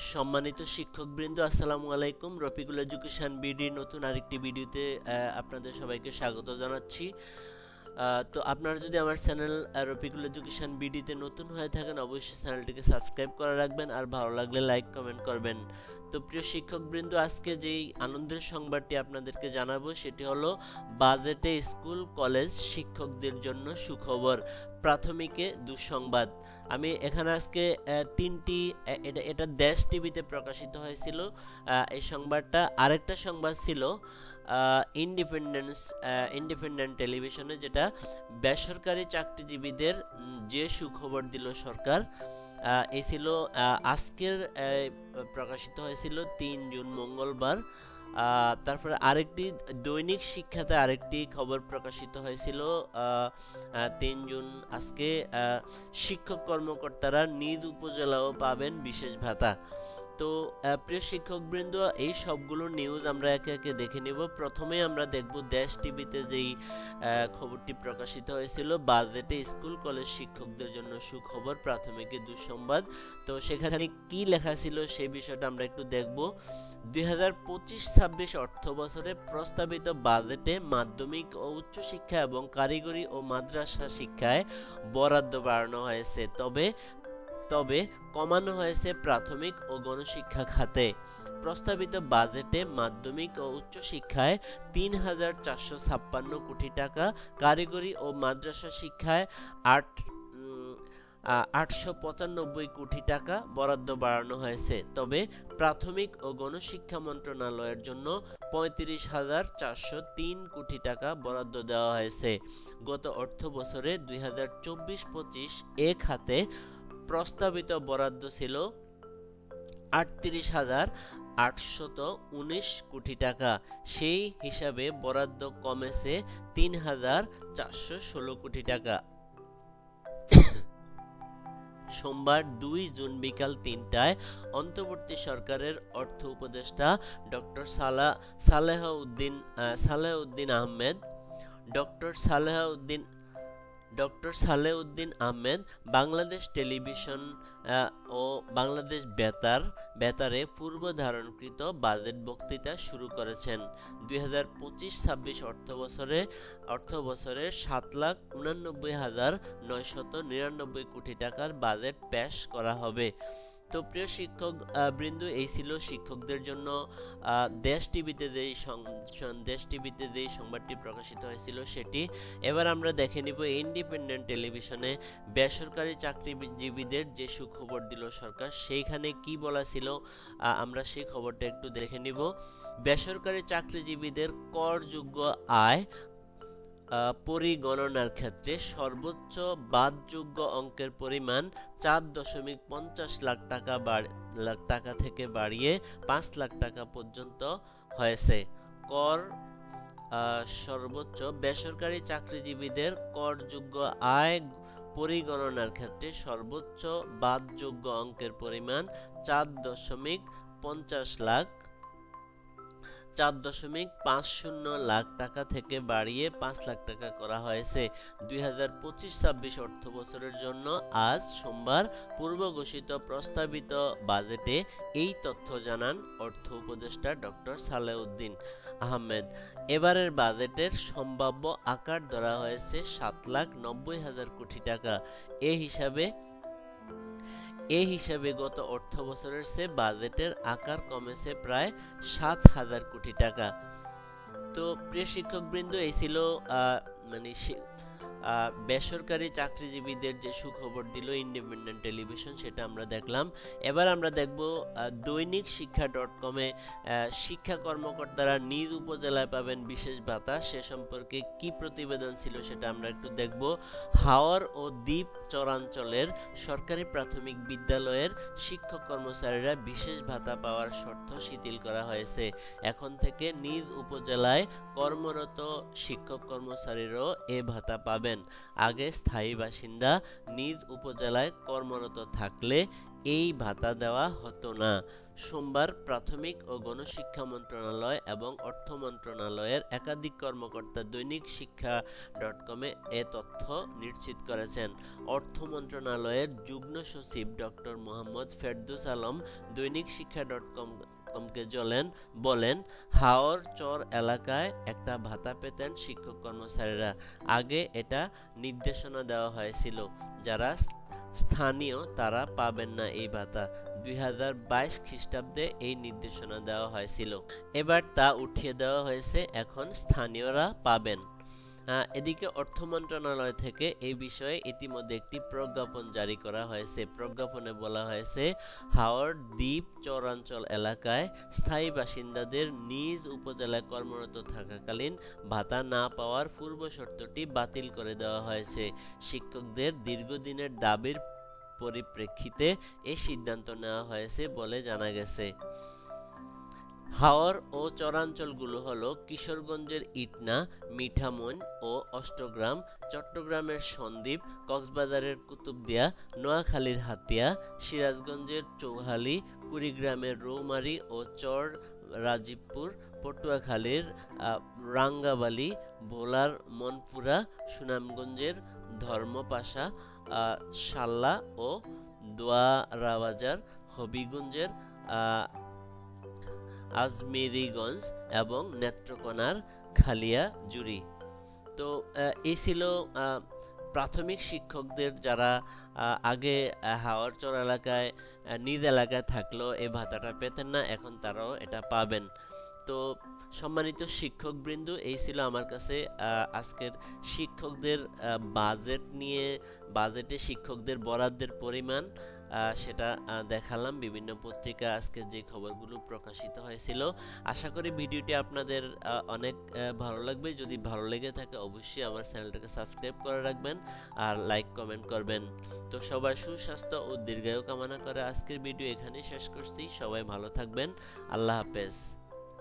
সম্মানিত শিক্ষকবৃন্দ, আসসালামু আলাইকুম। রফিকুল এডুকেশন বিডি নতুন আরেকটি ভিডিওতে আপনাদের সবাইকে স্বাগত জানাচ্ছি। তো আপনারা যদি আমার চ্যানেল রফিকুল এডুকেশন বিডিতে নতুন হয়ে থাকেন, অবশ্যই চ্যানেলটিকে সাবস্ক্রাইব করে রাখবেন আর ভালো লাগলে লাইক কমেন্ট করবেন। তো প্রিয় শিক্ষকবৃন্দ, আজকে যেই আনন্দের সংবাদটি আপনাদেরকে জানাবো সেটি হলো বাজেটে স্কুল কলেজ শিক্ষকদের জন্য সুখবর, প্রাথমিকে দুঃসংবাদ। আমি এখানে আজকে তিনটি, এটা দেশ টিভিতে প্রকাশিত হয়েছিল এই সংবাদটা। আরেকটা সংবাদ ছিল ইন্ডিপেন্ডেন্ট টেলিভিশনে, যেটা বেসরকারি চাকরিজীবীদের যে সুখবর দিল সরকার। এই ছিল আজকের প্রকাশিত হয়েছিল ৩ জুন মঙ্গলবার। তারপরে আরেকটি দৈনিক শিক্ষাতে আরেকটি খবর প্রকাশিত হয়েছিল ৩ জুন আজকে। শিক্ষক কর্মকর্তারা নিজ উপজেলাও পাবেন বিশেষ ভাতা। তো প্রিয় শিক্ষকবৃন্দ, এই সবগুলো নিউজ আমরা একে একে দেখে নিব। প্রথমে আমরা দেখব দেশ টিভিতে যেই খবরটি প্রকাশিত হয়েছিল, বাজেটে স্কুল কলেজ শিক্ষকদের জন্য সুখবর, প্রাথমিকে দুঃসংবাদ। তো সেখানে কি লেখা ছিল সেই বিষয়টা আমরা একটু দেখব। 2025-26 অর্থ বছরে প্রস্তাবিত বাজেটে মাধ্যমিক ও উচ্চ শিক্ষা এবং কারিগরি ও মাদ্রাসা শিক্ষায় বরাদ্দ বাড়ানো হয়েছে, তবে কমানো হয়েছে প্রাথমিক ও গণশিক্ষা খাতে। প্রস্তাবিত বাজেটে মাধ্যমিক ও উচ্চ শিক্ষায় ৩,৪৫৬ কোটি টাকা, কারিগরি ও মাদ্রাসা শিক্ষায় ৮৯৫ কোটি টাকা বরাদ্দ বাড়ানো হয়েছে, তবে প্রাথমিক ও গণশিক্ষা মন্ত্রণালয়ের জন্য ৩৫,৪০৩ কোটি টাকা বরাদ্দ দেওয়া হয়েছে। গত অর্থ বছরে ২০২৪-২৫ এ খাতে প্রস্তাবিত বরাদ্দ ছিল ৩৮,৮১৯ কোটি টাকা। সেই হিসাবে বরাদ্দ কমেছে ৩,৪১৬ কোটি টাকা। সোমবার ২ জুন বিকাল ৩টায় অন্তর্বর্তী সরকারের অর্থ উপদেষ্টা ডক্টর সালেহউদ্দিন আহমেদ বাংলাদেশ টেলিভিশন ও বাংলাদেশ বেতারে পূর্বধারণকৃত বাজেট বক্তৃতা শুরু করেছেন। ২০২৫-২৬ অর্থ বছরে ৭,৮৯,৯৯৯ কোটি টাকার বাজেট পেশ করা হবে। তো প্রিয় শিক্ষক বৃন্দ, এই ছিল শিক্ষকদের জন্য দেশ টিভিতে যেই সংবাদটি প্রকাশিত হয়েছিল সেটি। এবার আমরা দেখে নিব ইন্ডিপেন্ডেন্ট টেলিভিশনে বেসরকারি চাকরিজীবীদের যে সুখবর দিল সরকার, সেইখানে কি বলা ছিল আমরা সেই খবরটা একটু দেখে নিব। বেসরকারি চাকরিজীবীদের করযোগ্য আয় পরিগণনার ক্ষেত্রে সর্বোচ্চ বাদযোগ্য অঙ্কের পরিমাণ ৪.৫০ লাখ টাকা থেকে বাড়িয়ে ৫ লাখ টাকা পর্যন্ত হয়েছে। সর্বোচ্চ বেসরকারি চাকরিজীবীদের করযোগ্য আয় পরিগণনার ক্ষেত্রে সর্বোচ্চ বাদযোগ্য অঙ্কের পরিমাণ ৪.৫০ লাখ টাকা থেকে বাড়িয়ে ৫ লাখ টাকা করা হয়েছে। ২০২৫-২৬ অর্থ বছরের জন্য আজ সোমবার পূর্ব ঘোষিত প্রস্তাবিত বাজেটে এই তথ্য জানান অর্থ উপদেষ্টা ডক্টর সালেহউদ্দিন আহমেদ। এবারের বাজেটের সম্ভাব্য আকার ধরা হয়েছে ৭,৯০,০০০ কোটি টাকা। এ হিসাবে গত অর্থ বছরের চেয়ে বাজেটের আকার কমেছে প্রায় ৭,০০০ কোটি টাকা। তো প্রিয় শিক্ষকবৃন্দ, এই ছিল মানে বেসরকারি চাকরিজীবীদের যে সুখবর দিল ইন্ডিপেন্ডেন্ট টেলিভিশন, সেটা আমরা দেখলাম। এবার আমরা দেখব দৈনিক শিক্ষা .com-এ শিক্ষা কর্মকর্তারা নিজ উপজেলায় পাবেন বিশেষ ভাতা, সে সম্পর্কে কি প্রতিবেদন ছিল সেটা আমরা একটু দেখব। হাওর ও দ্বীপ চরাঞ্চলের সরকারি প্রাথমিক বিদ্যালয়ের শিক্ষক কর্মচারীরা বিশেষ ভাতা পাওয়ার শর্ত শিথিল করা হয়েছে। এখন থেকে নিজ উপজেলায় কর্মরত শিক্ষক কর্মচারীরাও এ ভাতা পাবেন। আগে স্থায়ী বাসিন্দা নিজ উপজেলায় কর্মরত থাকলে এই ভাতা দেওয়া হতো না। সোমবার প্রাথমিক ও গণশিক্ষা মন্ত্রণালয় এবং অর্থ মন্ত্রণালয়ের একাধিক কর্মকর্তা দৈনিক শিক্ষা .কমে এ তথ্য নিশ্চিত করেছেন। অর্থ মন্ত্রণালয়ের যুগ্ম সচিব ডক্টর মোহাম্মদ ফেরদৌস আলম দৈনিক শিক্ষা .কমকে বলেন, হাওর চর এলাকায় একটা ভাতা পেতেন শিক্ষক কর্মচারীরা। আগে এটা নির্দেশনা দেওয়া হয়েছিল, যারা স্থানীয় তারা পাবেন না এই ভাতা। 2022 খ্রিস্টাব্দে এই নির্দেশনা দেওয়া হয়েছিল, এবার তা উঠিয়ে দেওয়া হয়েছে, এখন স্থানীয়রা পাবেন। এদিকে অর্থ মন্ত্রণালয় থেকে এই বিষয়ে ইতিমধ্যে একটি প্রজ্ঞাপন জারি করা হয়েছে। প্রজ্ঞাপনে বলা হয়েছে, হাওর দ্বীপ চরাঞ্চল এলাকায় স্থায়ী বাসিন্দাদের নিজ উপজেলায় কর্মরত থাকাকালীন ভাতা না পাওয়ার পূর্ব শর্তটি বাতিল করে দেওয়া হয়েছে। শিক্ষকদের দীর্ঘদিনের দাবির পরিপ্রেক্ষিতে এই সিদ্ধান্ত নেওয়া হয়েছে বলে জানা গেছে। হাওর ও চরাঞ্চলগুলো হলো কিশোরগঞ্জের ইটনা, মিঠামইন ও অষ্টগ্রাম, চট্টগ্রামের সন্দ্বীপ, কক্সবাজারের কুতুবদিয়া, নোয়াখালীর হাতিয়া, সিরাজগঞ্জের চৌহালি, কুড়িগ্রামের রৌমারী ও চর রাজীবপুর, পটুয়াখালীর রাঙ্গাবালী, ভোলার মনপুরা, সুনামগঞ্জের ধর্মপাশা, সাল্লা ও দোয়ারাবাজার, হবিগঞ্জের আজমেরীগঞ্জ এবং নেত্রকোনার খালিয়াজুরি। তো এই ছিল প্রাথমিক শিক্ষকদের, যারা আগে হাওরচর এলাকায় নিজ এলাকায় থাকলেও এই ভাতাটা পেতেন না, এখন তারাও এটা পাবেন। তো সম্মানিত শিক্ষকবৃন্দ, এই ছিল আমার কাছে আজকের শিক্ষকদের বাজেট নিয়ে, বাজেটে শিক্ষকদের বরাদ্দের পরিমাণ সেটা দেখালাম। বিভিন্ন পত্রিকা আজকে যে খবরগুলো প্রকাশিত হয়েছিল। আশা করি ভিডিওটি আপনাদের অনেক ভালো লাগবে। যদি ভালো লেগে থাকে অবশ্যই আমার চ্যানেলটাকে সাবস্ক্রাইব করে রাখবেন আর লাইক কমেন্ট করবেন। তো সবার সুস্বাস্থ্য ও দীর্ঘায়ু কামনা করে আজকের ভিডিও এখানেই শেষ করছি। সবাই ভালো থাকবেন। আল্লাহ হাফেজ।